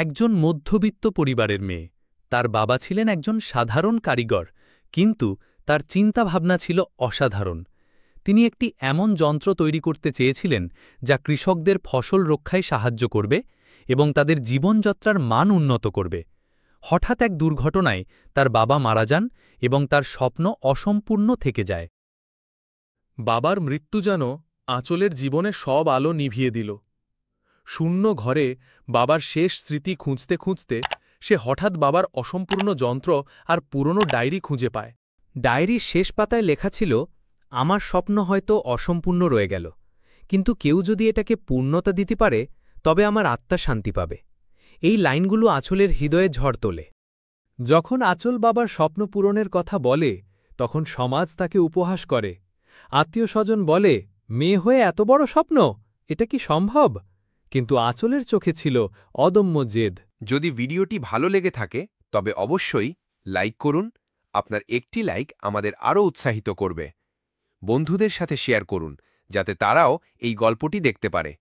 একজন মধ্যবিত্ত পরিবারের মেয়ে। তার বাবা ছিলেন একজন সাধারণ কারিগর, কিন্তু তার চিন্তাভাবনা ছিল অসাধারণ। তিনি একটি এমন যন্ত্র তৈরি করতে চেয়েছিলেন যা কৃষকদের ফসল রক্ষায় সাহায্য করবে এবং তাদের জীবনযাত্রার মান উন্নত করবে। হঠাৎ এক দুর্ঘটনায় তার বাবা মারা যান এবং তার স্বপ্ন অসম্পূর্ণ থেকে যায়। বাবার মৃত্যু যেন আঁচলের জীবনে সব আলো নিভিয়ে দিল। শূন্য ঘরে বাবার শেষ স্মৃতি খুঁজতে খুঁজতে সে হঠাৎ বাবার অসম্পূর্ণ যন্ত্র আর পুরনো ডায়েরি খুঁজে পায়। ডায়েরির শেষ পাতায় লেখা ছিল, আমার স্বপ্ন হয়তো অসম্পূর্ণ রয়ে গেল, কিন্তু কেউ যদি এটাকে পূর্ণতা দিতে পারে তবে আমার আত্মা শান্তি পাবে। এই লাইনগুলো আঁচলের হৃদয়ে ঝড় তোলে। যখন আঁচল বাবার স্বপ্ন পূরণের কথা বলে, তখন সমাজ তাকে উপহাস করে। আত্মীয়স্বজন বলে, মেয়ে হয়ে এত বড় স্বপ্ন, এটা কি সম্ভব? কিন্তু আঁচলের চোখে ছিল অদম্য জেদ। যদি ভিডিওটি ভালো লেগে থাকে তবে অবশ্যই লাইক করুন। আপনার একটি লাইক আমাদের আরও উৎসাহিত করবে। বন্ধুদের সাথে শেয়ার করুন যাতে তারাও এই গল্পটি দেখতে পারে।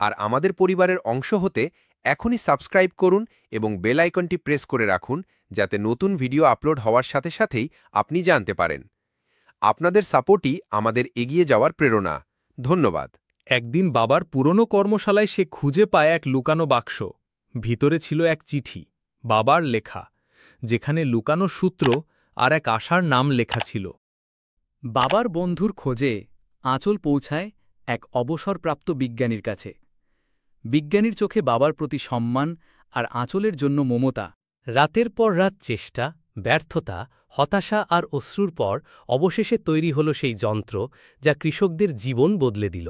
আর আমাদের পরিবারের অংশ হতে এখনই সাবস্ক্রাইব করুন এবং বেল আইকনটি প্রেস করে রাখুন যাতে নতুন ভিডিও আপলোড হওয়ার সাথে সাথেই আপনি জানতে পারেন। আপনাদের সাপোর্টই আমাদের এগিয়ে যাওয়ার প্রেরণা। ধন্যবাদ। একদিন বাবার পুরনো কর্মশালায় সে খুঁজে পায় এক লুকানো বাক্স। ভিতরে ছিল এক চিঠি, বাবার লেখা, যেখানে লুকানো সূত্র আর এক আশার নাম লেখা ছিল। বাবার বন্ধুর খোঁজে আঁচল পৌঁছায় এক অবসরপ্রাপ্ত বিজ্ঞানীর কাছে। বিজ্ঞানীর চোখে বাবার প্রতি সম্মান আর আঁচলের জন্য মমতা। রাতের পর রাত চেষ্টা, ব্যর্থতা, হতাশা আর অশ্রুর পর অবশেষে তৈরি হল সেই যন্ত্র যা কৃষকদের জীবন বদলে দিল।